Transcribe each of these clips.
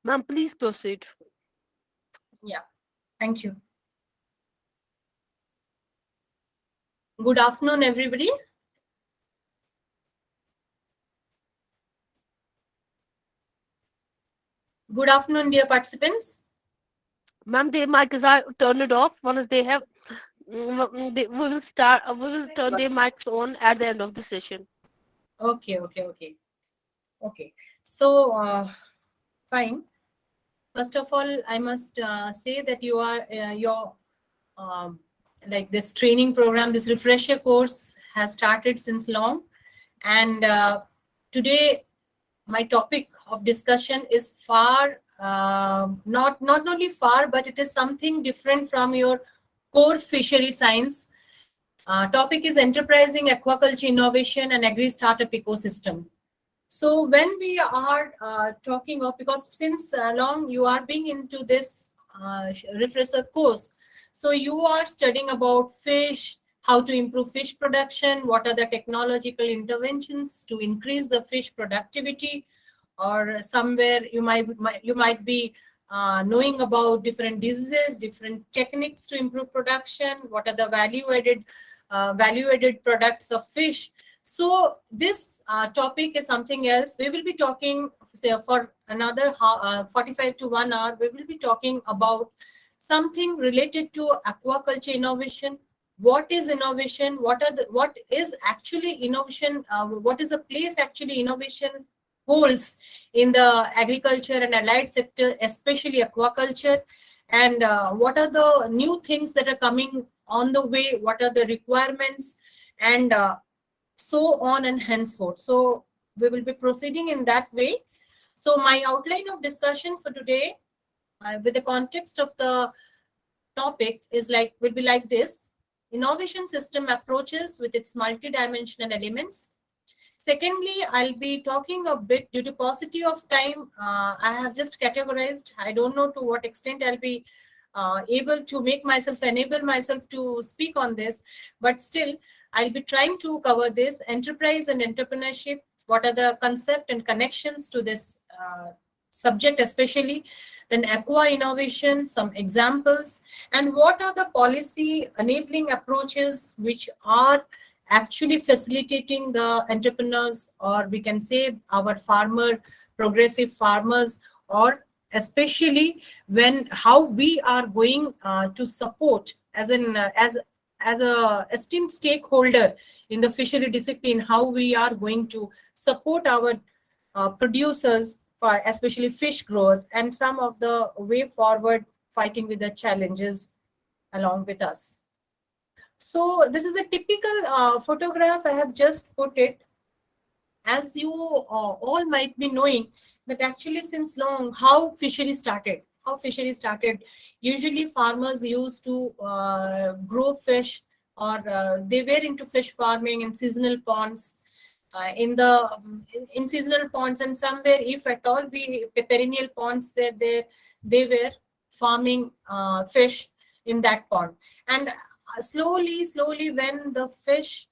Ma'am, please proceed. Yeah, thank you. Good afternoon, everybody. Good afternoon, dear participants. Ma'am, their mic is turn it off. Once they have, we will start. We will turn their mics on at the end of the session. Okay. So, fine. First of all, I must say that you are your um, like this training program, this refresher course has started since long, and today my topic of discussion is far not only far, but it is something different from your core fishery science. Topic is enterprising aquaculture innovation and agri startup ecosystem. So when we are talking of, because since long you are being into this refresher course, so you are studying about fish, how to improve fish production, what are the technological interventions to increase the fish productivity, or somewhere you might be knowing about different diseases, different techniques to improve production, what are the value added products of fish. So this topic is something else. We will be talking, say, for another 45 to 1 hour. We will be talking about something related to aquaculture innovation. What is innovation? What is actually innovation? What is the place actually innovation holds in the agriculture and allied sector, especially aquaculture? And what are the new things that are coming on the way? What are the requirements? And so on and henceforth. So we will be proceeding in that way. So my outline of discussion for today, with the context of the topic, is like will be like this: innovation system approaches with its multidimensional elements. Secondly, I'll be talking a bit due to paucity of time. I have just categorized. I don't know to what extent I'll be able to enable myself to speak on this, but still, I'll be trying to cover this enterprise and entrepreneurship. What are the concept and connections to this subject, especially? Then aqua innovation, some examples, and what are the policy enabling approaches which are actually facilitating the entrepreneurs, or we can say our progressive farmers, or especially when how we are going to support as a esteemed stakeholder in the fishery discipline, how we are going to support our producers, especially fish growers, and some of the way forward fighting with the challenges along with us. So this is a typical photograph. I have just put it. As you all might be knowing, that actually since long how fishery started. Usually farmers used to grow fish, or they were into fish farming in seasonal ponds, in seasonal ponds, and somewhere, if at all, we perennial ponds were there, they were farming fish in that pond. And slowly, when the fish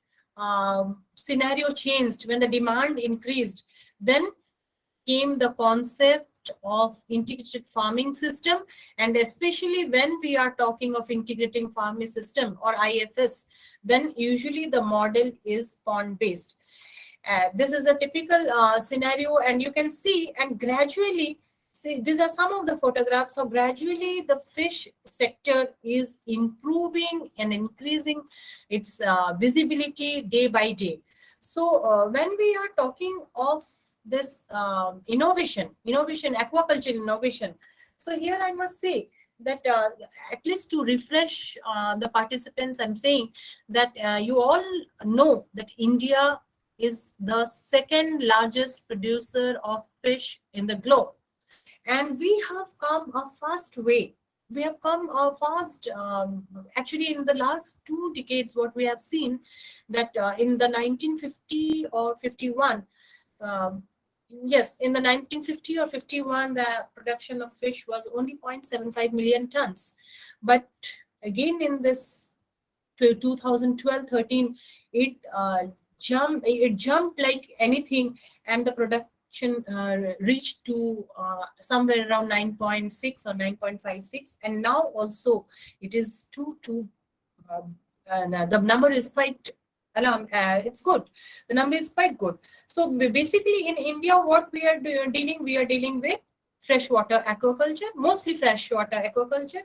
scenario changed, when the demand increased, then came the concept of integrated farming system. And especially when we are talking of integrating farming system, or IFS, then usually the model is pond based. This is a typical scenario, and you can see, and gradually, see, these are some of the photographs. So gradually the fish sector is improving and increasing its visibility day by day. So when we are talking of this innovation, aquaculture innovation, so here I must say that at least to refresh the participants, I'm saying that you all know that India is the second largest producer of fish in the globe. And we have come a fast way. We have come a fast, actually, in the last 2 decades, what we have seen that in the 1950 or 51, um, yes, in the 1950 or 51, the production of fish was only 0.75 million tons. But again, in this to 2012-13, it jumped like anything, and the reached to somewhere around 9.6 or 9.56, and now also it is 2 and the number is quite alarm. It's good. The number is quite good. So basically, in India, what we are we are dealing with freshwater aquaculture, mostly freshwater aquaculture,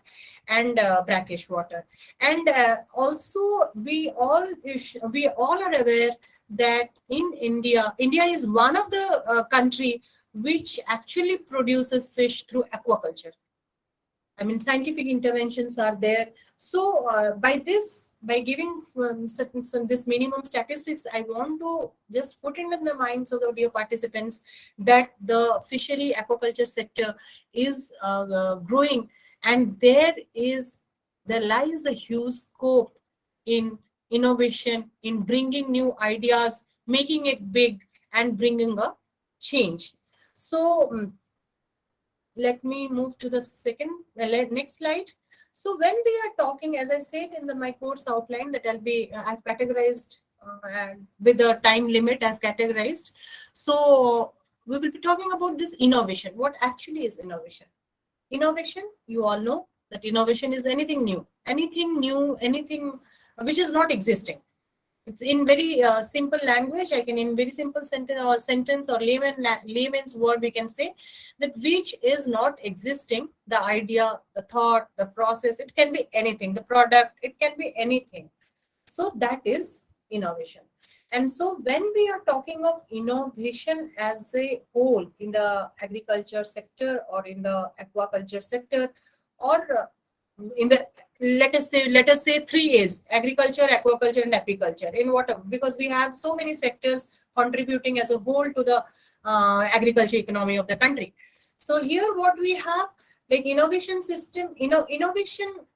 and brackish water. And also, we all are aware that in India, India is one of the country which actually produces fish through aquaculture. I mean, scientific interventions are there. So by giving this minimum statistics, I want to just put in the minds of the dear participants that the fishery aquaculture sector is growing, and there lies a huge scope in innovation, in bringing new ideas, making it big, and bringing a change. So let me move to the next slide. So when we are talking, as I said in my course outline, that I've categorized with the time limit, I've categorized. So we will be talking about this innovation. What actually is innovation? Innovation, you all know that innovation is anything new, anything which is not existing. It's in very simple language. I can, in very simple sentence or layman's word, we can say that which is not existing. The idea, the thought, the process. It can be anything. The product. It can be anything. So that is innovation. And so when we are talking of innovation as a whole in the agriculture sector or in the aquaculture sector, or in the let us say 3 A's: agriculture, aquaculture, and apiculture. In what? Because we have so many sectors contributing as a whole to the agriculture economy of the country. So here what we have, like innovation system, innovation,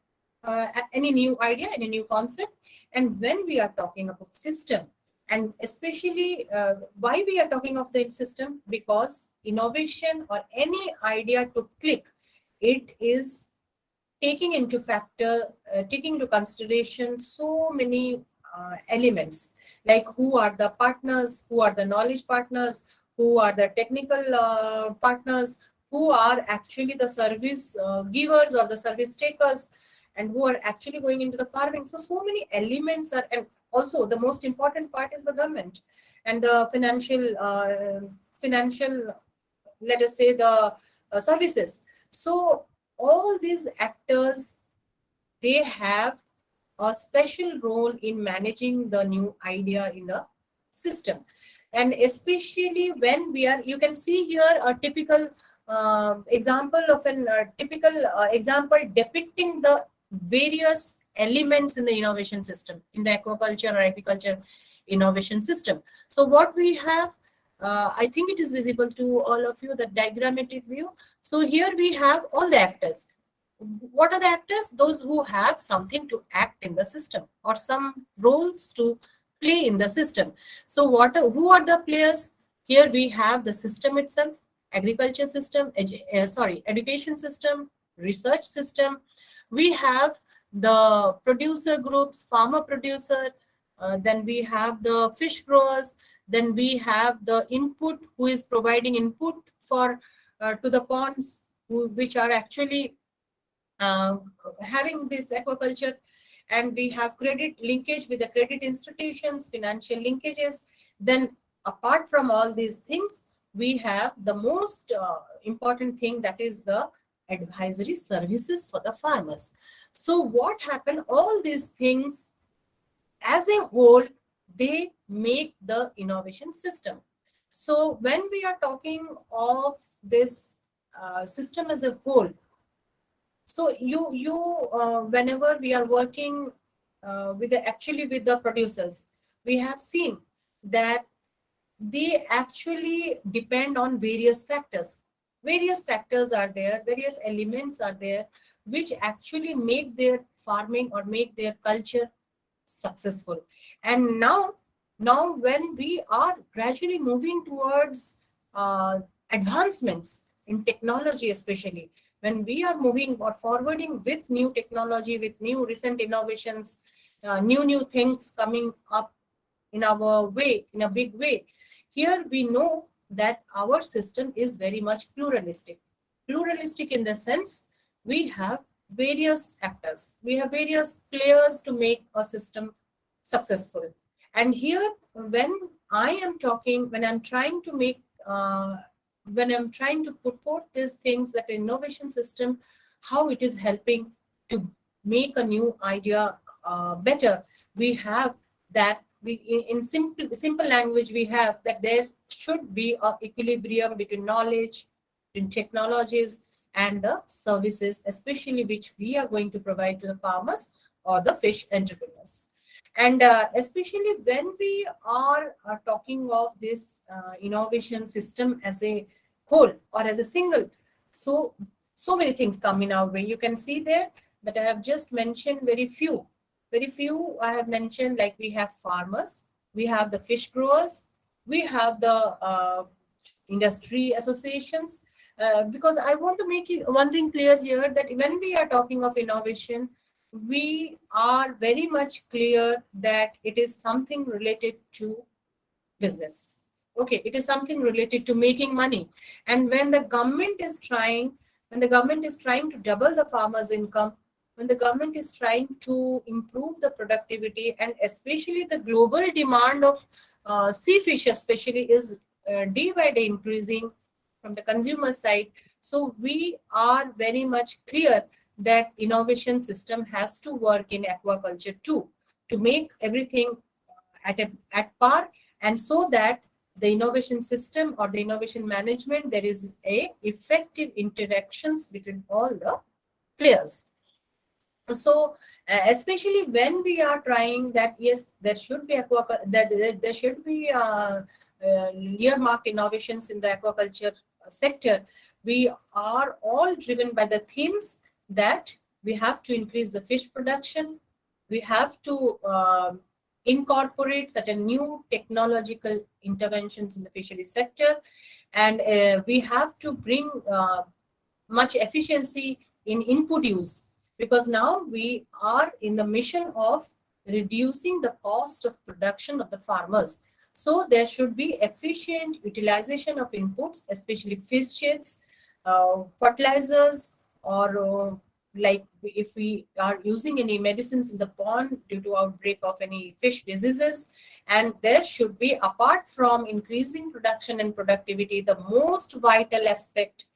any new idea, any new concept. And when we are talking about system, and especially why we are talking of the system, because innovation or any idea to click, it is taking into consideration so many elements, like who are the partners, who are the knowledge partners, who are the technical partners, who are actually the service givers or the service takers, and who are actually going into the farming. So many elements are, and also the most important part is the government and the financial, let us say, the services. So all these actors, they have a special role in managing the new idea in the system. And especially when we are, you can see here a typical example of an typical example depicting the various elements in the innovation system, in the aquaculture or agriculture innovation system. So what we have, I think it is visible to all of you, the diagrammatic view. So here we have all the actors. What are the actors? Those who have something to act in the system or some roles to play in the system. So who are the players? Here we have the system itself, agriculture system, education system, research system. We have the producer groups, farmer producer, then we have the fish growers, then we have the input, who is providing input for to the ponds, which are actually uh, having this aquaculture. And we have credit linkage with the credit institutions, financial linkages. Then apart from all these things, we have the most important thing, that is the advisory services for the farmers. So what happened? All these things as a whole, they make the innovation system. So when we are talking of this system as a whole, so whenever we are working with the producers, we have seen that they actually depend on various factors. Various factors are there, various elements are there, which actually make their farming or make their culture successful. And now when we are gradually moving towards advancements in technology, especially when we are moving or forwarding with new technology, with new recent innovations, new things coming up in our way, in a big way, here we know that our system is very much pluralistic. Pluralistic in the sense we have various actors, we have various players to make a system successful. And here, when I am talking, when I'm trying to make, when I'm trying to put forth these things, that innovation system, how it is helping to make a new idea better, we have that we in simple language we have that there should be a equilibrium between knowledge, between technologies and the services, especially which we are going to provide to the farmers or the fish entrepreneurs. And especially when we are talking of this innovation system as a whole or as a single, so many things come in our way. You can see there that I have just mentioned very few I have mentioned, like we have farmers, we have the fish growers, we have the industry associations. Because I want to make it one thing clear here, that when we are talking of innovation, we are very much clear that it is something related to business. Okay, it is something related to making money. And when the government is trying, when the government is trying to double the farmers' income, when the government is trying to improve the productivity, and especially the global demand of sea fish, especially, is day by day increasing from the consumer side. So we are very much clear that innovation system has to work in aquaculture too, to make everything at par, and so that the innovation system or the innovation management, there is a effective interactions between all the players. So especially when we are trying that, yes, there should be there should be earmarked innovations in the aquaculture sector, we are all driven by the themes that we have to increase the fish production, we have to incorporate certain new technological interventions in the fishery sector, and we have to bring much efficiency in input use, because now we are in the mission of reducing the cost of production of the farmers. So there should be efficient utilization of inputs, especially fish sheds, fertilizers, or like if we are using any medicines in the pond due to outbreak of any fish diseases. And there should be, apart from increasing production and productivity, the most vital aspect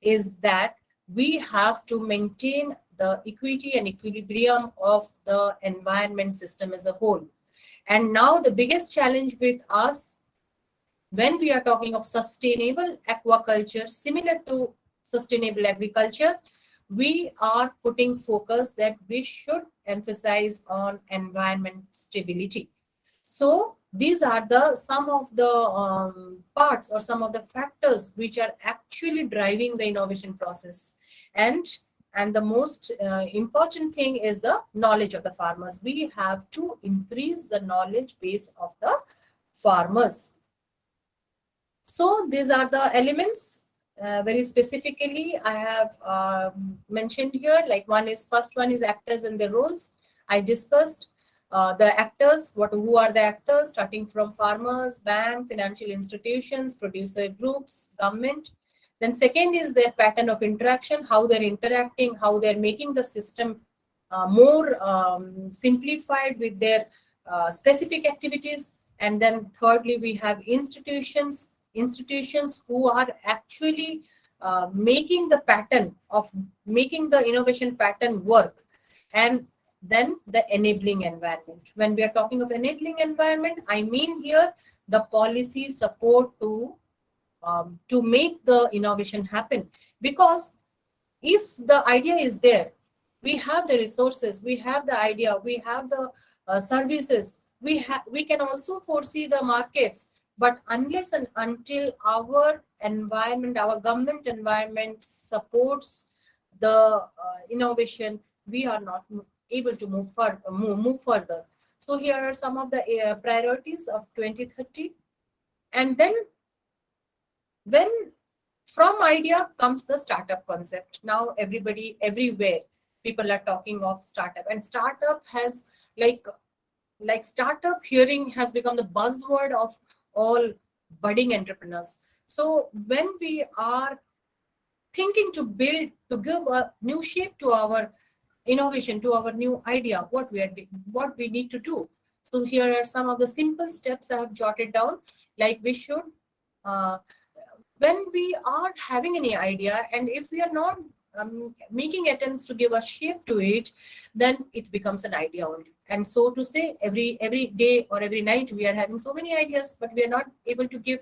is that we have to maintain the equity and equilibrium of the environment system as a whole. And now the biggest challenge with us when we are talking of sustainable aquaculture, similar to sustainable agriculture, we are putting focus that we should emphasize on environment stability. So these are the some of the parts or some of the factors which are actually driving the innovation process. And the most important thing is the knowledge of the farmers. We have to increase the knowledge base of the farmers. So these are the elements. Very specifically, I have mentioned here, like first one is actors and their roles. I discussed the actors, who are the actors, starting from farmers, bank, financial institutions, producer groups, government. Then second is their pattern of interaction, how they're interacting, how they're making the system more simplified with their specific activities. And then thirdly, we have institutions who are actually making the pattern of making the innovation pattern work. And then the enabling environment. When we are talking of enabling environment, I mean here the policy support to make the innovation happen. Because if the idea is there, we have the resources, we have the idea, we have the services, we can also foresee the markets. But unless and until our environment, our government environment supports the innovation, we are not able to move further. So here are some of the priorities of 2030. And then when from idea comes the startup concept. Now everybody, everywhere, people are talking of startup, and startup has like startup hearing has become the buzzword of all budding entrepreneurs. So when we are thinking to build, to give a new shape to our innovation, to our new idea, what we need to do. So here are some of the simple steps I have jotted down. Like we should, uh, when we are having any idea, and if we are not making attempts to give a shape to it, then it becomes an idea only. And so to say, every day or every night we are having so many ideas, but we are not able to give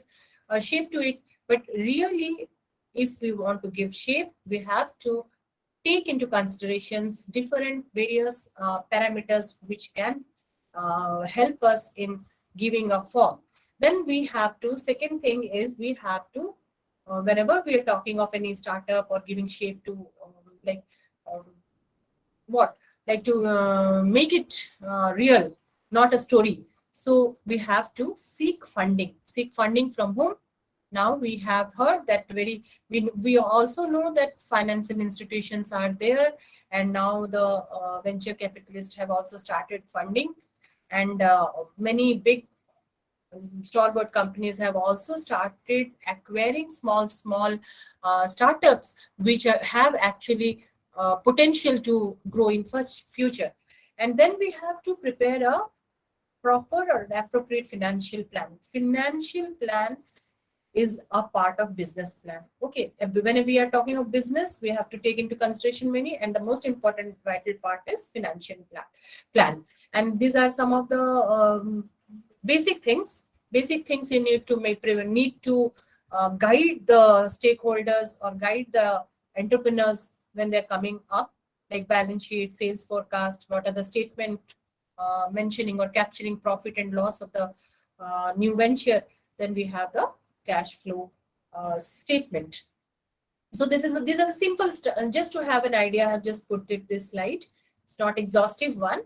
a shape to it. But really, if we want to give shape, we have to take into considerations different various parameters which can help us in giving a form. Then we have to, second thing is we have to, whenever we are talking of any startup or giving shape to like um, what like to make it real, not a story. So we have to seek funding from whom? Now we have heard that we also know that financial institutions are there, and now the venture capitalists have also started funding, and many big stalwart companies have also started acquiring small startups which have actually potential to grow in future. And then we have to prepare a proper or an appropriate financial plan is a part of business plan. Okay, when we are talking of business, we have to take into consideration many, and the most important vital part is financial plan. And these are some of the basic things you need to need to guide the stakeholders or guide the entrepreneurs when they're coming up, like balance sheet, sales forecast, what are the statement mentioning or capturing profit and loss of the new venture. Then we have the cash flow statement. So these are simple just to have an idea. I have just put it this slide. It's not exhaustive one.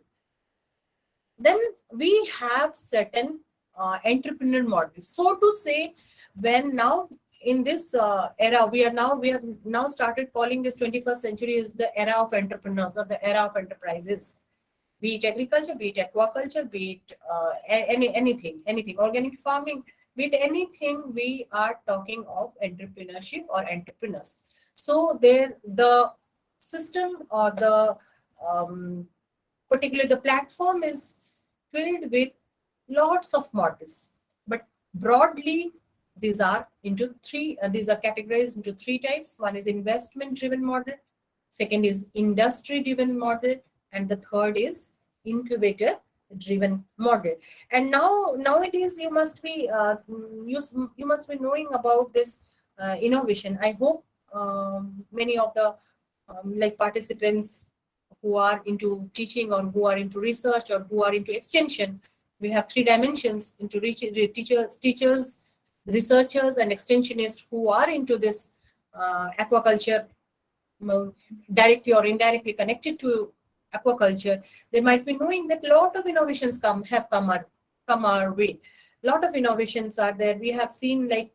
Then we have certain entrepreneur models. So to say, when now in this era, we have now started calling this 21st century is the era of entrepreneurs or the era of enterprises. Be it agriculture, be it aquaculture, be it anything, organic farming, be it anything, we are talking of entrepreneurship or entrepreneurs. So there, the system or the particularly the platform is filled with lots of models, but broadly these are categorized into three types. One is investment driven model, second is industry driven model, and the third is incubator driven model. And nowadays you must be knowing about this innovation. I hope many of the like participants who are into teaching or who are into research or who are into extension. We have three dimensions into teachers, researchers, and extensionists who are into this aquaculture, directly or indirectly connected to aquaculture. They might be knowing that a lot of innovations come our way. A lot of innovations are there. We have seen like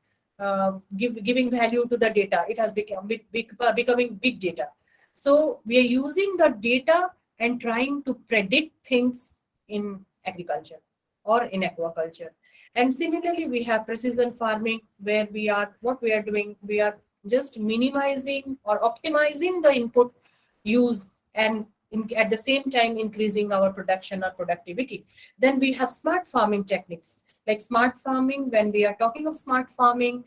giving value to the data. It has becoming big data. So we are using the data and trying to predict things in agriculture or in aquaculture. And similarly, we have precision farming, where what we are doing, we are just minimizing or optimizing the input use, and at the same time increasing our production or productivity. Then we have smart farming techniques. Like smart farming, when we are talking of smart farming,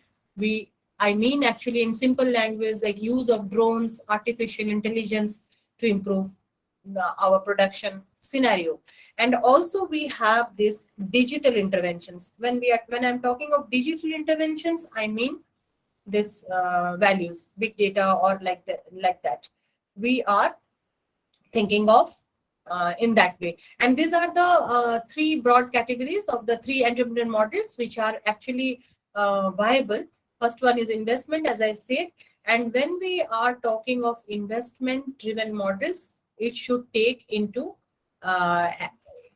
I mean actually in simple language, like use of drones, artificial intelligence to improve our production scenario. And also we have this digital interventions. When I'm talking of digital interventions, I mean this values, big data, or like that. We are thinking of in that way. And these are the three broad categories of the three entrepreneur models which are actually viable. First one is investment, as I said. And when we are talking of investment driven models, it should take into uh,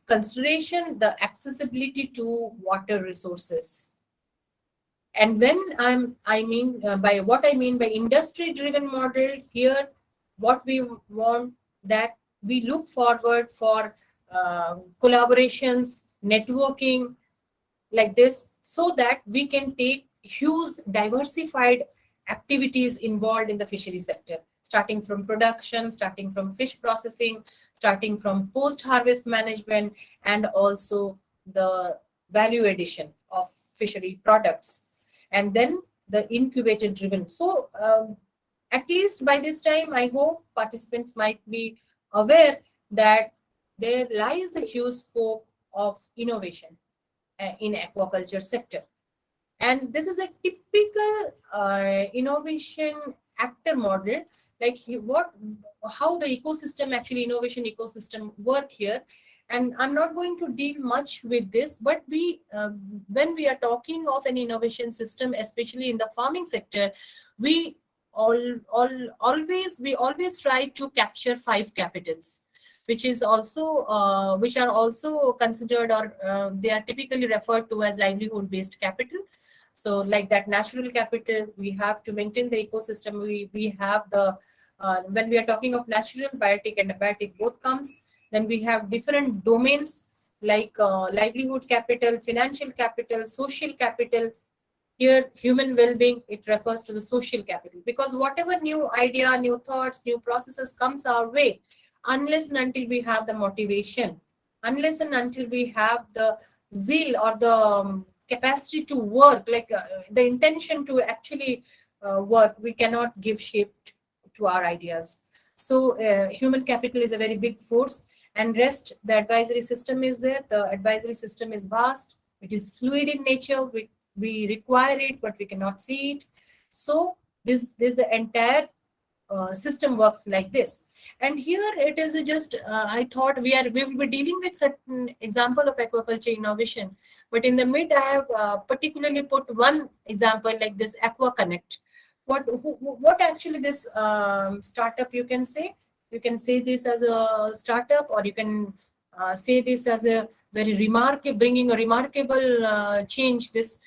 consideration the accessibility to water resources. And when I mean by industry driven model here, what we want, that we look forward for collaborations, networking, like this, so that we can take huge diversified activities involved in the fishery sector, starting from production, starting from fish processing, starting from post-harvest management, and also the value addition of fishery products, and then the incubator driven. So at least by this time, I hope participants might be aware that there lies a huge scope of innovation in aquaculture sector. And this is a typical innovation actor model, like how the ecosystem, actually innovation ecosystem work here. And I'm not going to deal much with this, but we when we are talking of an innovation system, especially in the farming sector, we always try to capture five capitals, which is also which are also considered, or they are typically referred to as livelihood based capital. So like that natural capital, we have to maintain the ecosystem. We have the when we are talking of natural, biotic and abiotic both comes. Then we have different domains like livelihood capital, financial capital, social capital. Here, human well-being, it refers to the social capital, because whatever new idea, new thoughts, new processes comes our way, unless and until we have the motivation, unless and until we have the zeal or the capacity to work, like the intention to actually work, we cannot give shape to our ideas. So human capital is a very big force, and rest, the advisory system is there. The advisory system is vast. It is fluid in nature. We require it, but we cannot see it. So this the entire system works like this. And here it is just I thought we will be dealing with certain example of aquaculture innovation, but in the mid I have particularly put one example like this Aqua Connect. What actually this startup, you can say this as a startup, or you can say this as a very remarkable, bringing a remarkable change. This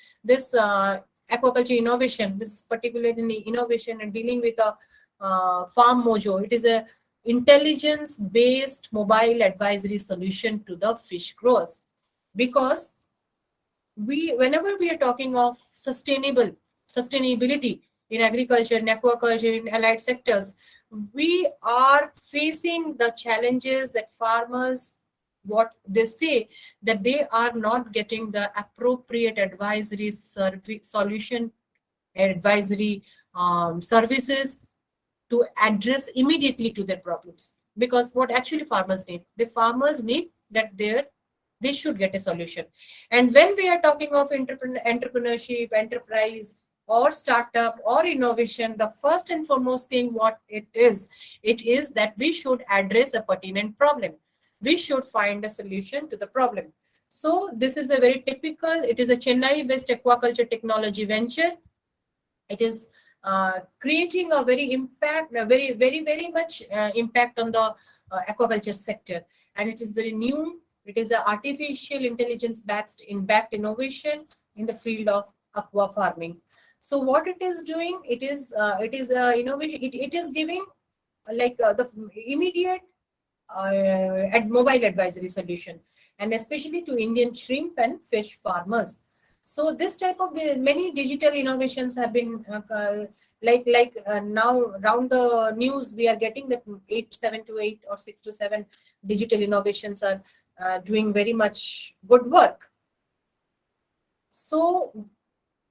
aquaculture innovation, this particularly innovation and dealing with a farm mojo. It is a intelligence based mobile advisory solution to the fish growers, because whenever we are talking of sustainability in agriculture, in aquaculture, in allied sectors, we are facing the challenges that farmers, what they say, that they are not getting the appropriate advisory solution, advisory services to address immediately to their problems. Because what actually farmers need, the farmers need that they should get a solution. And when we are talking of entrepreneurship, enterprise, or startup, or innovation, the first and foremost thing what it is that we should address a pertinent problem. We should find a solution to the problem. So this is a very typical, it is a Chennai based aquaculture technology venture. It is creating a very impact, a very much impact on the aquaculture sector. And it is very new. It is an artificial intelligence backed innovation in the field of aqua farming. So what it is doing, it is innovation. It is giving like the immediate mobile advisory solution, and especially to Indian shrimp and fish farmers. So this type of many digital innovations have been now around the news we are getting that 7 to 8 or 6 to 7 digital innovations are doing very much good work. So,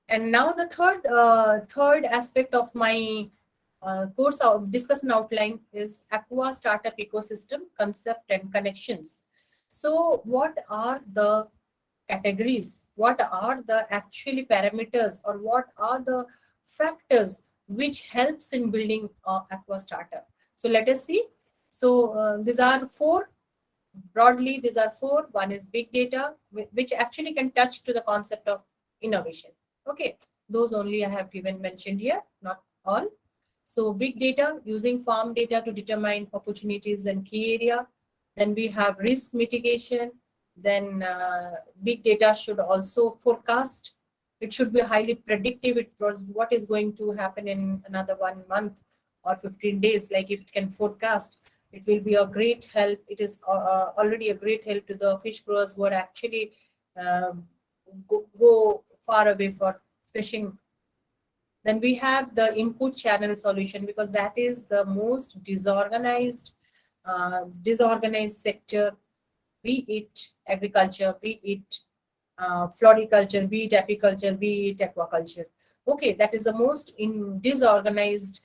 and now the third aspect of my course discussion outline is Aqua Startup Ecosystem Concept and Connections. So what are the categories? What are the actually parameters, or what are the factors which helps in building aqua startup? So let us see. So these are four. Broadly, these are four. One is big data, which actually can touch to the concept of innovation. Okay, those only I have mentioned here, not all. So big data, using farm data to determine opportunities and key area. Then we have risk mitigation. Then big data should also forecast. It should be highly predictive. It was what is going to happen in another 1 month or 15 days. Like if it can forecast, it will be a great help. It is already a great help to the fish growers who are actually go far away for fishing. Then we have the input channel solution, because that is the most disorganized sector, be it agriculture, be it floriculture, be it apiculture, be it aquaculture. Okay, that is the most in disorganized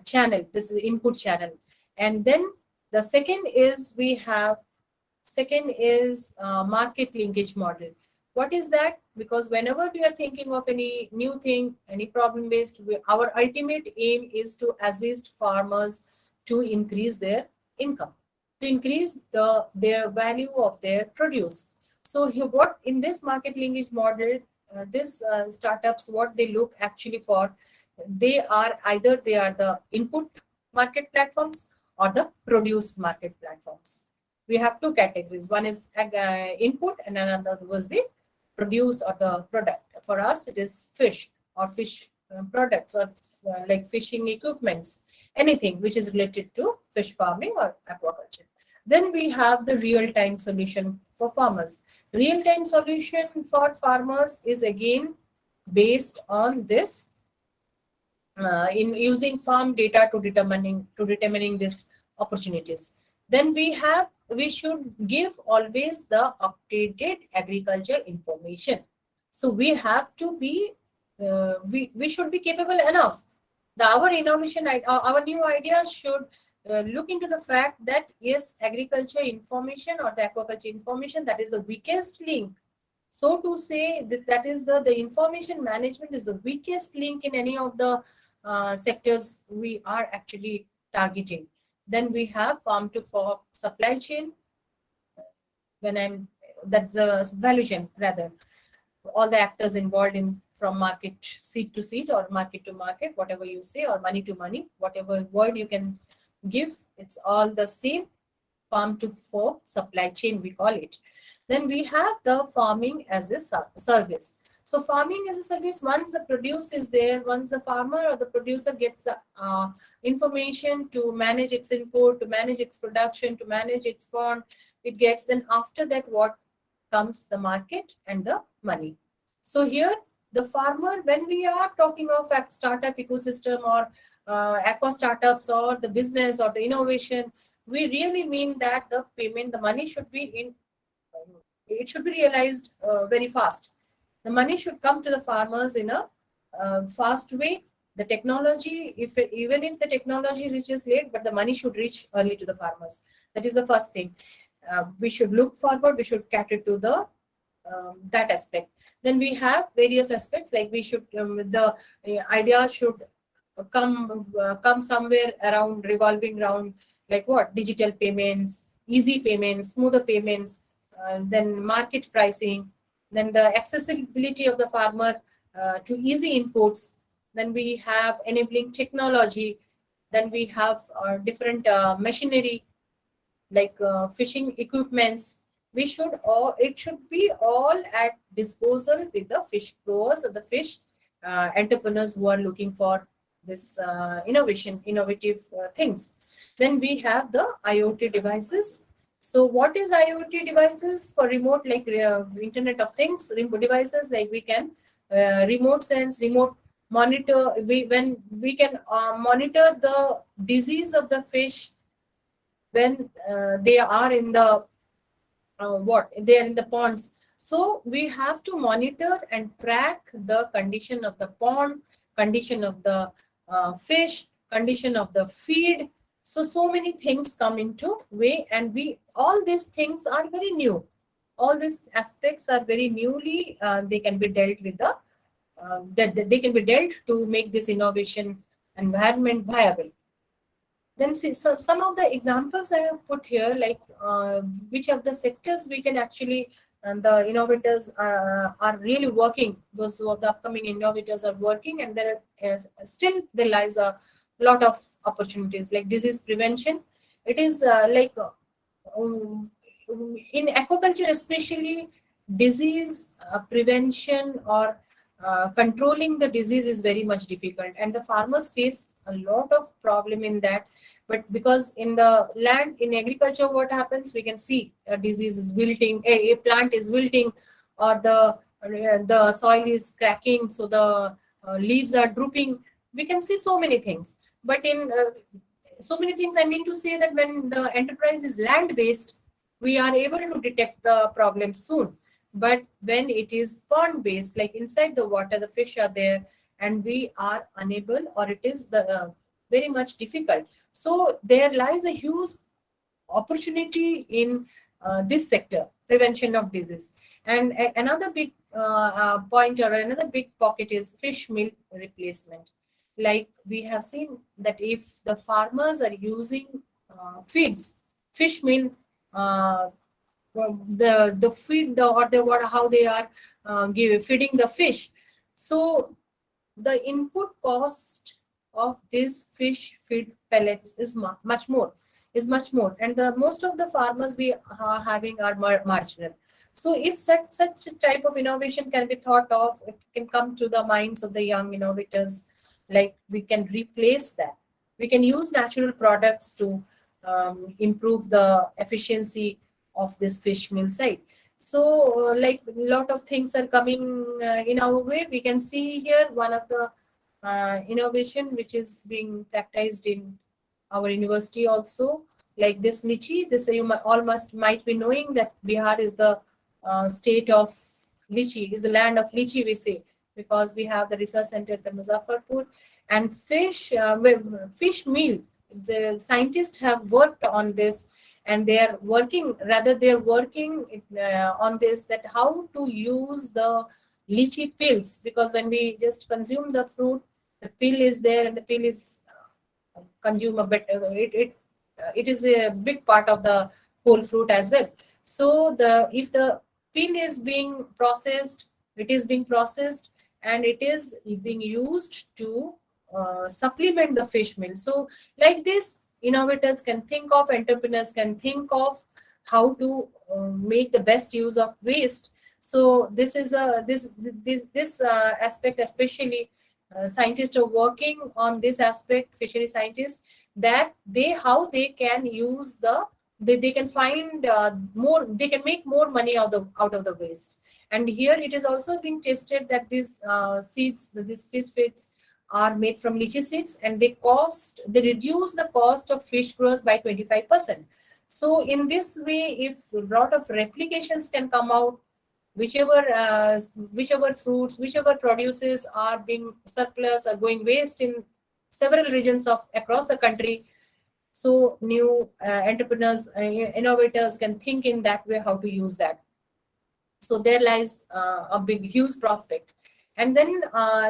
channel. This is input channel. And then the second is market linkage model. What is that? Because whenever we are thinking of any new thing, any problem based, our ultimate aim is to assist farmers to increase their income, to increase their value of their produce. So what in this market linkage model, this startups, what they look actually for, they are the input market platforms or the produce market platforms. We have two categories. One is input, and another was the produce or the product. For us, it is fish or fish products, or like fishing equipments, anything which is related to fish farming or aquaculture. Then we have the real-time solution for farmers. Real-time solution for farmers is again based on this, in using farm data to determining these opportunities. Then we should give always the updated agriculture information. So we have to be we should be capable enough. Our innovation, our new ideas should look into the fact that yes, agriculture information or the aquaculture information, that is the weakest link. So to say that is the information management is the weakest link in any of the sectors we are actually targeting. Then we have farm to fork supply chain. That's a value chain rather. All the actors involved in from market seed to seed or market to market, whatever you say, or money to money, whatever word you can give, it's all the same. Farm to fork supply chain, we call it. Then we have the farming as a service. So farming as a service, once the produce is there, once the farmer or the producer gets information to manage its input, to manage its production, to manage its pond, it gets, then after that what comes? The market and the money. So here the farmer, when we are talking of a startup ecosystem or aqua startups or the business or the innovation, we really mean that the payment, the money should be it should be realized very fast. The money should come to the farmers in a fast way. The technology, even if the technology reaches late, but the money should reach early to the farmers. That is the first thing. We should look forward. We should cater to the that aspect. Then we have various aspects, like we should the idea should come somewhere around, revolving around, like what? Digital payments, easy payments, smoother payments, then market pricing, then the accessibility of the farmer to easy inputs. Then we have enabling technology. Then we have different machinery, like fishing equipments. It should be all at disposal with the fish growers or the fish entrepreneurs who are looking for this innovative things. Then we have the IoT devices. So what is IoT devices? For remote, like Internet of Things, remote devices, like we can remote sense, remote monitor. When we can monitor the disease of the fish when they are in the they are in the ponds. So we have to monitor and track the condition of the pond, condition of the fish, condition of the feed. So many things come into way, and all these things are very new. All these aspects are very newly. They can be dealt with they can be dealt to make this innovation environment viable. Then see, so some of the examples I have put here, like which of the sectors we can actually, and the innovators are really working. Those who are the upcoming innovators are working, and there still there lies a lot of opportunities, like disease prevention. It is um, in aquaculture, especially disease prevention or controlling the disease is very much difficult, and the farmers face a lot of problem in that. But because in the land, in agriculture, what happens, we can see a disease is wilting, a plant is wilting, or the the soil is cracking, so the leaves are drooping. We can see so many things. But in so many things, I mean to say that when the enterprise is land based, we are able to detect the problem soon. But when it is pond based, like inside the water, the fish are there, and we are unable, or it is the very much difficult. So there lies a huge opportunity in this sector, prevention of disease. And another big point, or another big pocket, is fish meal replacement. Like we have seen that if the farmers are using feeds, fish meal, uh, the feed, the or the what, how they are feeding the fish. So the input cost of these fish feed pellets is much more, and the most of the farmers we are having are marginal. So if such a type of innovation can be thought of, it can come to the minds of the young innovators. Like we can replace that, we can use natural products to improve the efficiency of this fish meal site. So like a lot of things are coming in our way. We can see here one of the innovation which is being practiced in our university also, like this lychee. This you all might be knowing that Bihar is the state of lychee, is the land of lychee, we say, because we have the research center at the Muzaffarpur. And fish meal, the scientists have worked on this, and they're working on this, that how to use the lychee pills, because when we just consume the fruit, the pill is there, and the pill is consume a bit, it is a big part of the whole fruit as well. So the if the peel is being processed, it is being processed, and it is being used to supplement the fish meal. So like this, innovators can think of, entrepreneurs can think of how to make the best use of waste. So this is a this aspect, especially scientists are working on this aspect, fishery scientists, that they how they can use they can find more, they can make more money out of the waste. And here it is also being tested that these seeds, these fish feeds are made from lychee seeds, and they reduce the cost of fish growers by 25%. So in this way, if a lot of replications can come out, whichever whichever fruits, whichever produces are being surplus or going waste in several regions of across the country, so new entrepreneurs, innovators can think in that way how to use that. So there lies a big huge prospect. And then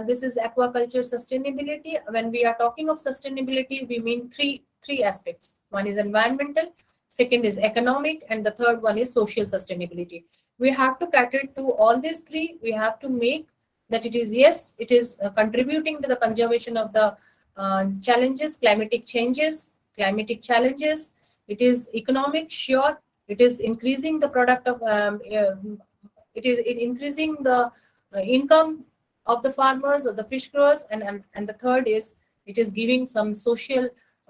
this is aquaculture sustainability. When we are talking of sustainability, we mean three aspects. One is environmental, second is economic, and the third one is social sustainability. We have to cater to all these three. We have to make that it is, yes, it is contributing to the conservation of the climatic challenges. It is economic, sure. It is increasing the product of it increasing the income of the farmers or the fish growers, and the third is it is giving some social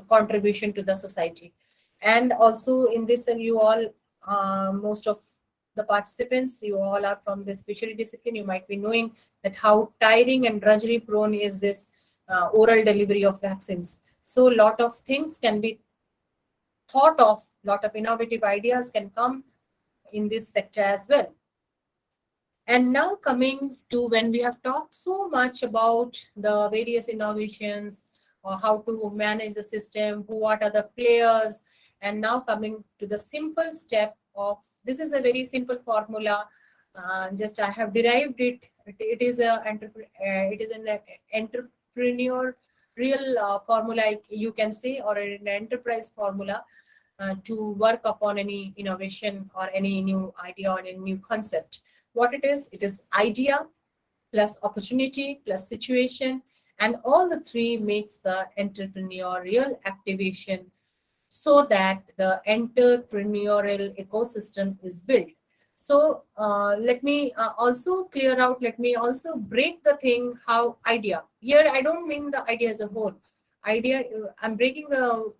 contribution to the society. And also in this, and you all, most of the participants, you all are from this fishery discipline, you might be knowing that how tiring and drudgery prone is this oral delivery of vaccines. So a lot of things can be thought of, lot of innovative ideas can come in this sector as well. And now coming to, when we have talked so much about the various innovations or how to manage the system, what are the players, and now coming to the simple step of, this is a very simple formula. Just I have derived it. It is it is an entrepreneurial formula, you can say, or an enterprise formula to work upon any innovation or any new idea or any new concept. What it is idea plus opportunity plus situation, and all the three makes the entrepreneurial activation, so that the entrepreneurial ecosystem is built. So let me also clear out, let me also break the thing, how idea. Here I don't mean the idea as a whole. Idea, I'm breaking the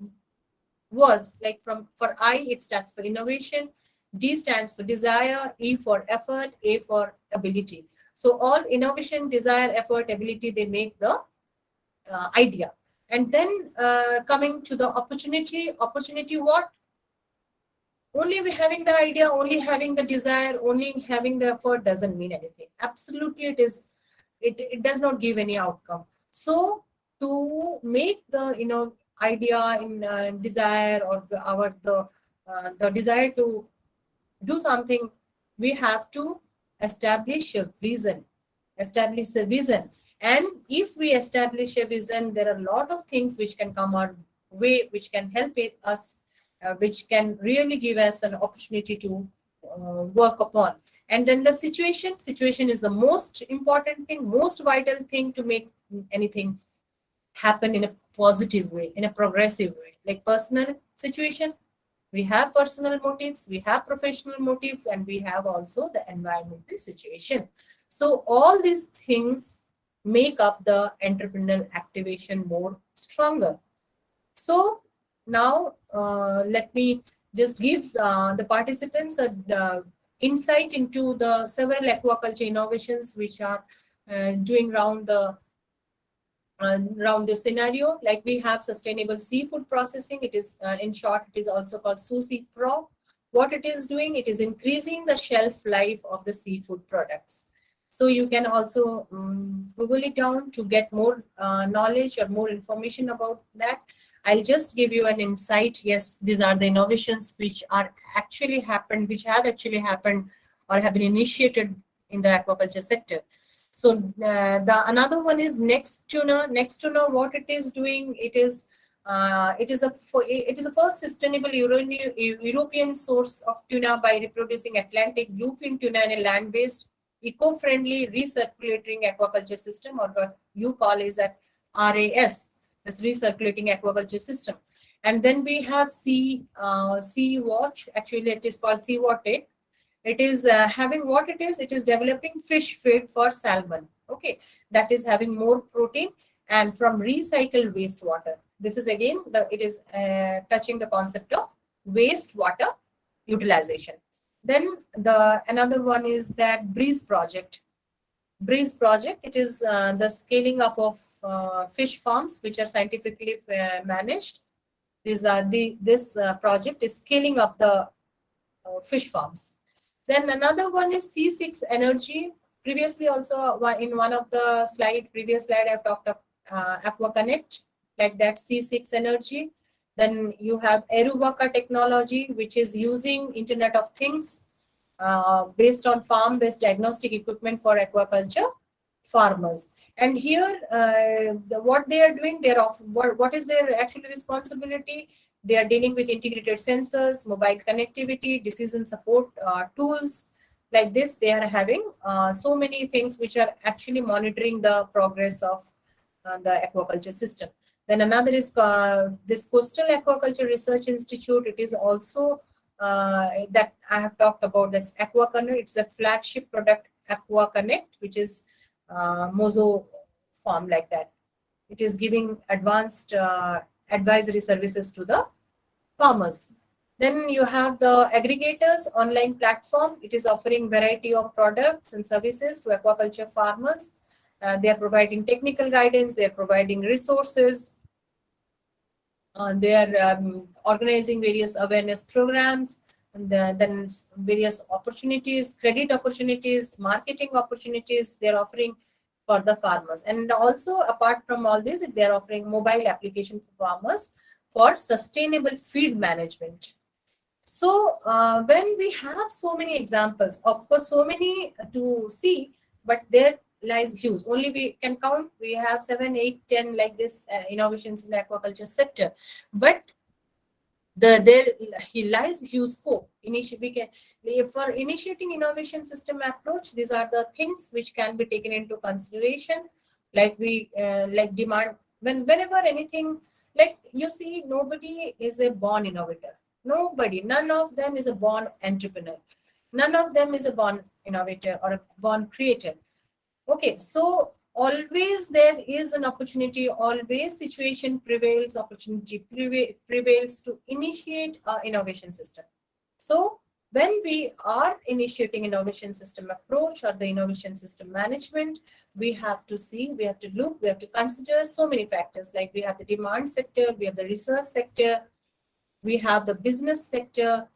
words, like from, for I it stands for innovation, D stands for desire, E for effort, A for ability. So all innovation, desire, effort, ability, they make the idea. And then coming to the opportunity what? Only we having the idea, only having the desire, only having the effort doesn't mean anything. Absolutely, it does not give any outcome. So to make the idea in desire, or the desire to do something, we have to establish a vision. Establish a vision. And if we establish a vision, there are a lot of things which can come our way, which can help us, which can really give us an opportunity to work upon. And then the situation is the most important thing, most vital thing to make anything happen in a positive way, in a progressive way. Like personal situation, we have personal motives, we have professional motives, and we have also the environmental situation. So all these things make up the entrepreneurial activation more stronger. So now let me just give the participants a insight into the several aquaculture innovations which are doing around this scenario. Like we have sustainable seafood processing. It is, in short, it is also called Sushi Pro. What it is doing, it is increasing the shelf life of the seafood products. So you can also Google it down to get more knowledge or more information about that. I'll just give you an insight. Yes, these are the innovations which are actually happened, which have actually happened or have been initiated in the aquaculture sector. So the another one is Next Tuna. Next Tuna, what it is doing, it is a first sustainable European source of tuna by reproducing Atlantic bluefin tuna in a land-based, eco-friendly recirculating aquaculture system, or what you call is at RAS, this recirculating aquaculture system. And then we have Sea Watch. Actually, it is called Sea Watch. It is having what it is developing fish feed for salmon. Okay, that is having more protein and from recycled wastewater. This is again it is touching the concept of wastewater utilization. Then the another one is that Breeze project. Breeze project. It is the scaling up of fish farms which are scientifically managed. This project is scaling up the fish farms. Then another one is C6 Energy. Previously, also in one of the previous slide, I've talked of Aqua Connect, like that C6 Energy. Then you have Erubaka technology, which is using Internet of Things based on farm-based diagnostic equipment for aquaculture farmers. And here, what they are doing, what is their actual responsibility? They are dealing with integrated sensors, mobile connectivity, decision support tools. Like this, they are having so many things which are actually monitoring the progress of the aquaculture system. Then another is this Coastal Aquaculture Research Institute. It is also that I have talked about. That's Aqua Connect. It's a flagship product, Aqua Connect, which is Mozo farm like that. It is giving advanced advisory services to the farmers. Then you have the aggregators online platform. It is offering variety of products and services to aquaculture farmers. They are providing technical guidance. They are providing resources. They are organizing various awareness programs, and then various opportunities, credit opportunities, marketing opportunities they are offering for the farmers. And also, apart from all this, they are offering mobile application for farmers for sustainable feed management. So when we have so many examples, of course, so many to see, but there lies huge. Only we can count. We have 7, 8, 10 like this innovations in the aquaculture sector, but there he lies huge scope. For initiating innovation system approach, these are the things which can be taken into consideration. Like like demand whenever anything, like you see, nobody is a born innovator. Nobody, none of them is a born entrepreneur. None of them is a born innovator or a born creator. Okay, so always there is an opportunity, always situation prevails, opportunity prevails to initiate an innovation system. So when we are initiating innovation system approach or the innovation system management, we have to see, we have to look, we have to consider so many factors. Like we have the demand sector, we have the research sector, we have the business sector,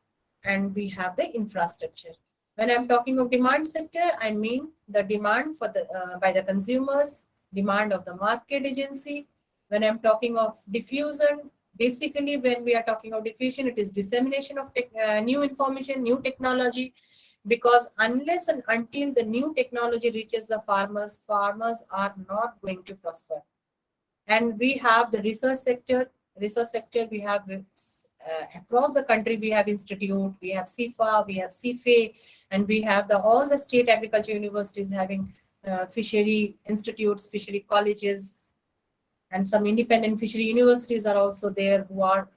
and we have the infrastructure. When I'm talking of demand sector, I mean the demand for the by the consumers, demand of the market agency. When I'm talking of diffusion, basically when we are talking of diffusion, it is dissemination of new information, new technology, because unless and until the new technology reaches the farmers, farmers are not going to prosper. And we have the research sector we have across the country. We have institute, we have CIFA, we have CIFE, and we have all the state agriculture universities having fishery institutes, fishery colleges, and some independent fishery universities are also there, who are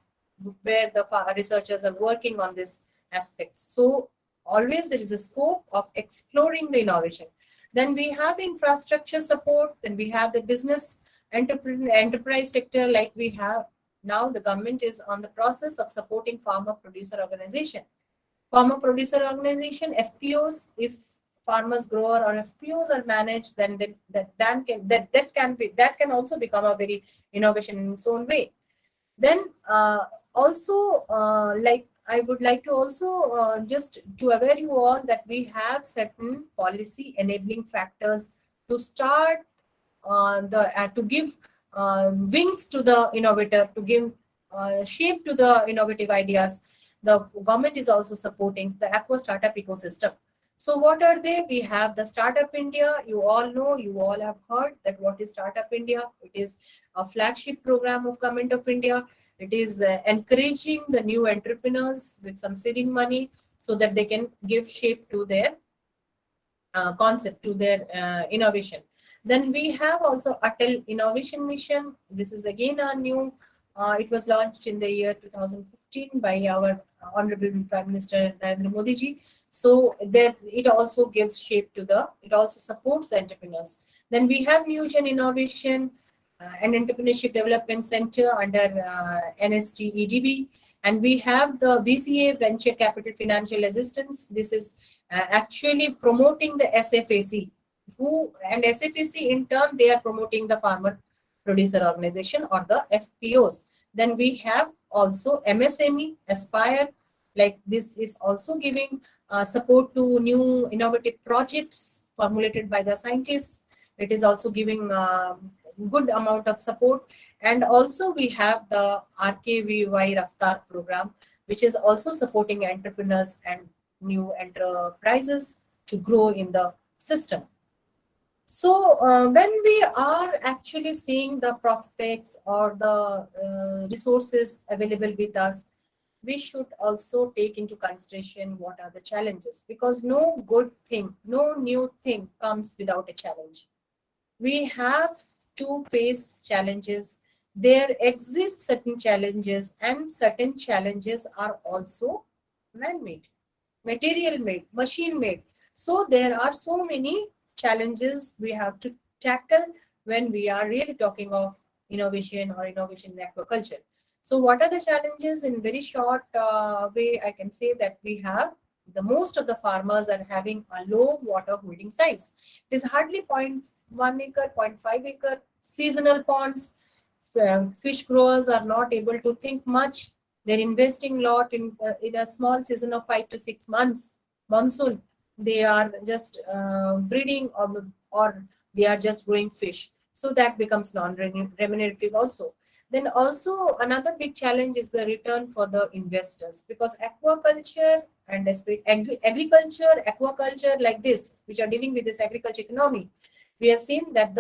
where the researchers are working on this aspect. So always there is a scope of exploring the innovation. Then we have the infrastructure support, then we have the business enterprise sector. Like we have now, the government is on the process of supporting farmer producer organization, FPOs. If farmers grower or FPOs are managed, then that can also become a very innovation in its own way. Then also, like I would like to also just to aware you all that we have certain policy enabling factors to start to give wings to the innovator, to give shape to the innovative ideas. The government is also supporting the aqua startup ecosystem. So what are they? We have the Startup India. You all know, you all have heard that what is Startup India. It is a flagship program of Government of India. It is encouraging the new entrepreneurs with some seeding money so that they can give shape to their concept, to their innovation. Then we have also Atal Innovation Mission. This is again a new, it was launched in the year 2015 by our Honorable Prime Minister Narendra Modi ji. So that it also gives shape to it also supports the entrepreneurs. Then we have New-Gen Innovation and Entrepreneurship Development Center under NST EDB. And we have the VCA, Venture Capital Financial Assistance. This is actually promoting the SFAC, and SFAC in turn, they are promoting the farmer producer organization or the FPOs. Then we have also MSME, Aspire, like this is also giving support to new innovative projects formulated by the scientists. It is also giving good amount of support. And also we have the RKVY Raftar program, which is also supporting entrepreneurs and new enterprises to grow in the system. So when we are actually seeing the prospects or the resources available with us, we should also take into consideration what are the challenges, because no good thing, no new thing comes without a challenge. We have to face challenges. There exist certain challenges, and certain challenges are also man-made, material-made, machine-made. So there are so many challenges we have to tackle when we are really talking of innovation or innovation in aquaculture. So what are the challenges? In very short way, I can say that we have most of the farmers are having a low water holding size. It is hardly 0.1 acre, 0.5 acre, seasonal ponds. Fish growers are not able to think much. They're investing a lot in a small season of 5 to 6 months, monsoon. They are just breeding or they are just growing fish. So that becomes non-remunerative also. Then also another big challenge is the return for the investors, because aquaculture and agriculture, aquaculture like this, which are dealing with this agriculture economy, we have seen that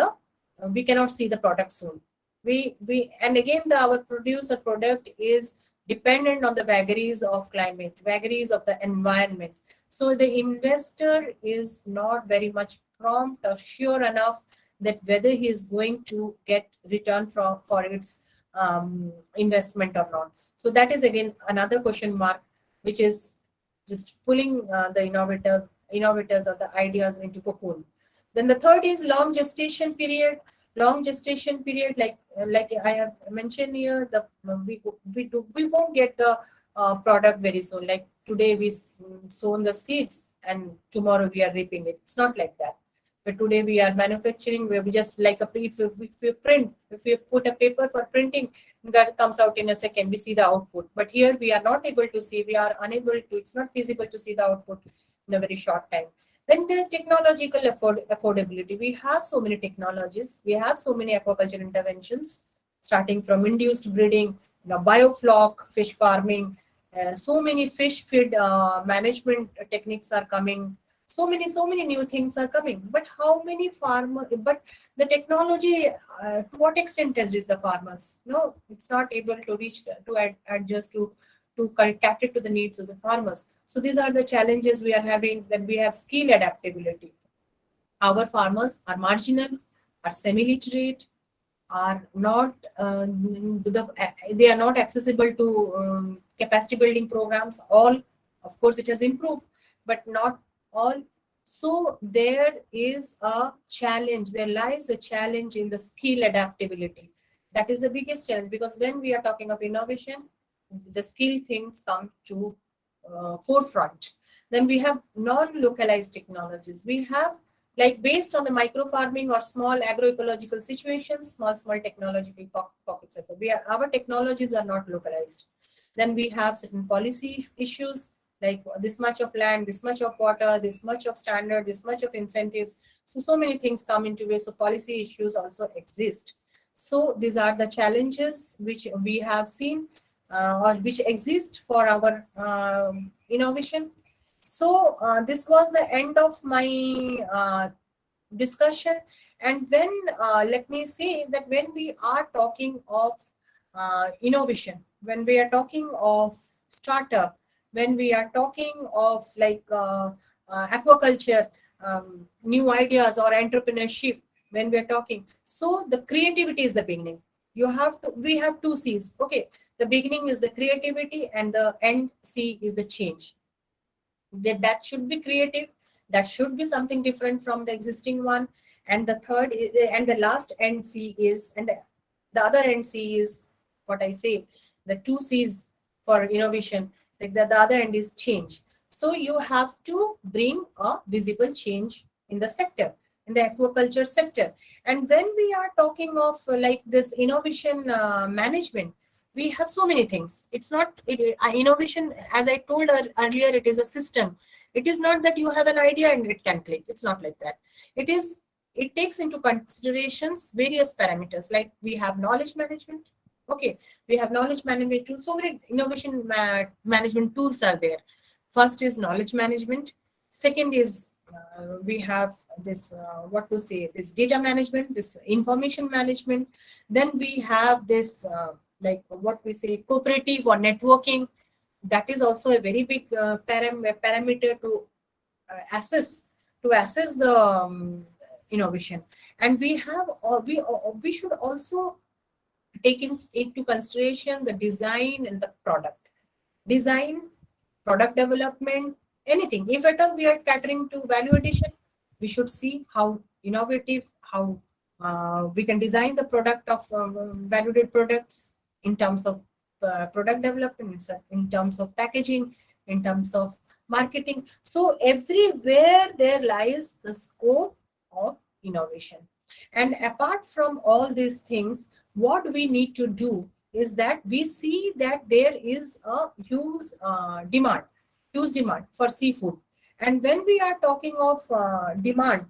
we cannot see the product soon. And again our producer product is dependent on the vagaries of climate, vagaries of the environment. So the investor is not very much prompt or sure enough that whether he is going to get return for its investment or not. So that is again another question mark, which is just pulling the innovators or the ideas into cocoon. Then the third is long gestation period. Long gestation period, like I have mentioned here, we won't get the product very soon. Like today we sown the seeds and tomorrow we are reaping it. It's not like that. But today we are manufacturing, where we just like if we put a paper for printing, that comes out in a second, we see the output. But here we are not able to see, we are unable to, it's not feasible to see the output in a very short time. Then the technological affordability. We have so many technologies, we have so many aquaculture interventions, starting from induced breeding, biofloc, fish farming, so many fish feed management techniques are coming. So many new things are coming. But how many farmer? But the technology, to what extent has reached the farmers? No, it's not able to reach adjust to cater to the needs of the farmers. So these are the challenges we are having. That we have skill adaptability. Our farmers are marginal, are semi-literate, are not they are not accessible to capacity building programs. All, of course, it has improved, but not all. So there is a challenge. There lies a challenge in the skill adaptability. That is the biggest challenge, because when we are talking of innovation, the skill things come to forefront. Then we have non-localized technologies. We have, like, based on the micro farming or small agroecological situations, small technological pockets of it. Our technologies are not localized. Then we have certain policy issues, like this much of land, this much of water, this much of standard, this much of incentives. So many things come into it. So policy issues also exist. So these are the challenges which we have seen, or which exist for our innovation. So this was the end of my discussion. And when let me say that when we are talking of innovation, when we are talking of startup, when we are talking of like aquaculture, new ideas or entrepreneurship, when we are talking, so the creativity is the beginning. We have two C's. Okay, the beginning is the creativity and the end C is the change. That should be creative, that should be something different from the existing one. And the third is, and the last end C is, and the other end C is what I say, the two C's for innovation. Like the other end is change. So you have to bring a visible change in the sector, in the aquaculture sector. And when we are talking of like this innovation management, we have so many things. It's not innovation, as I told earlier, it is a system. It is not that you have an idea and it can click. It's not like that. It takes into considerations various parameters. Like we have knowledge management. Okay, we have knowledge management tools. So many innovation management tools are there. First is knowledge management. Second is we have this what to say, this data management, this information management. Then we have this like what we say, cooperative or networking. That is also a very big parameter to assess the innovation. And we have we should also take into consideration the design and the product design, product development, anything. If at all we are catering to value addition, we should see how innovative, how we can design the product of valued products in terms of product development, in terms of packaging, in terms of marketing. So everywhere there lies the scope of innovation. And apart from all these things, what we need to do is that we see that there is a huge demand for seafood. And when we are talking of demand,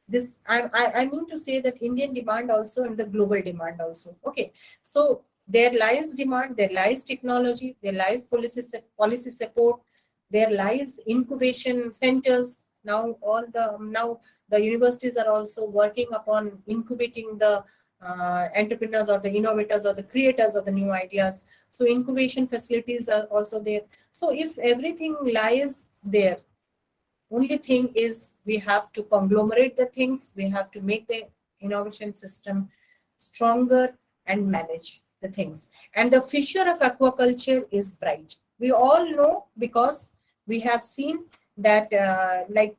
this I mean to say that Indian demand also and the global demand also. Okay, so there lies demand, there lies technology, there lies policy support, there lies incubation centers. Now the universities are also working upon incubating the entrepreneurs or the innovators or the creators of the new ideas. So incubation facilities are also there. So if everything lies there, only thing is we have to conglomerate the things, we have to make the innovation system stronger and manage the things. And the future of aquaculture is bright. We all know, because we have seen that like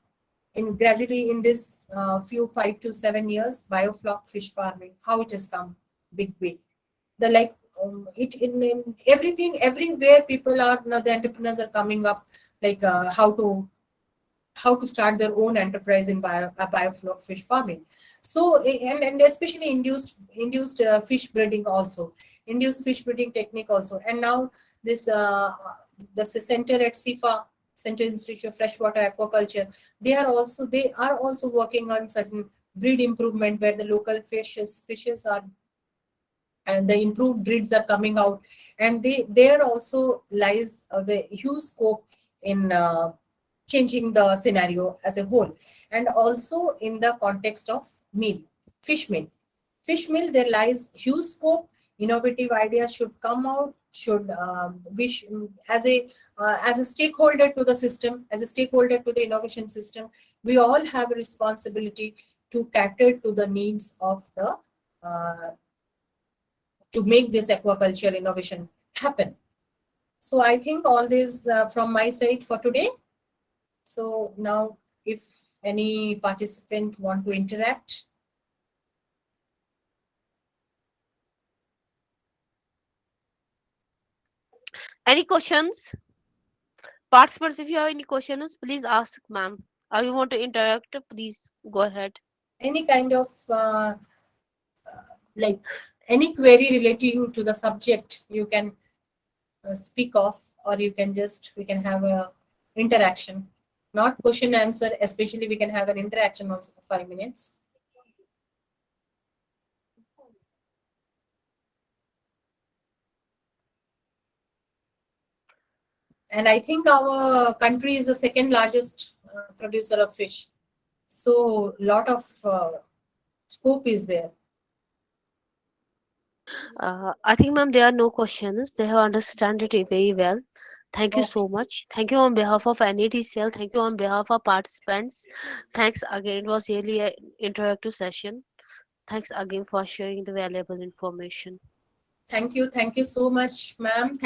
in gradually in this few 5 to 7 years, biofloc fish farming, how it has come big way. The like it in everything, everywhere people are now, the entrepreneurs are coming up, like how to start their own enterprise in biofish farming. So and especially induced fish breeding also, induced fish breeding technique also. And now this the center at CIFA, Center Institute of Freshwater Aquaculture, they are also working on certain breed improvement, where the local fishes are, and the improved breeds are coming out. And there also lies the huge scope in changing the scenario as a whole. And also in the context of meal, fish meal, there lies huge scope. Innovative ideas should come out, should as a stakeholder to the system, as a stakeholder to the innovation system, we all have a responsibility to cater to the needs of the uh, to make this aquaculture innovation happen. So I think all this from my side for today. So now, if any participant want to interact, Any questions? Participants, if you have any questions, please ask, ma'am. Or you want to interact, please go ahead. any kind of like any query relating to the subject, you can speak of, or you can just, we can have a interaction, not question answer. Especially, we can have an interaction also for 5 minutes. And I think our country is the second largest producer of fish. So lot of scope is there. I think, ma'am, there are no questions. They have understood it very well. Thank you Okay. so much. Thank you on behalf of NATCL. Thank you on behalf of participants. Thanks again. It was really an interactive session. Thanks again for sharing the valuable information. Thank you. Thank you so much, ma'am. Thank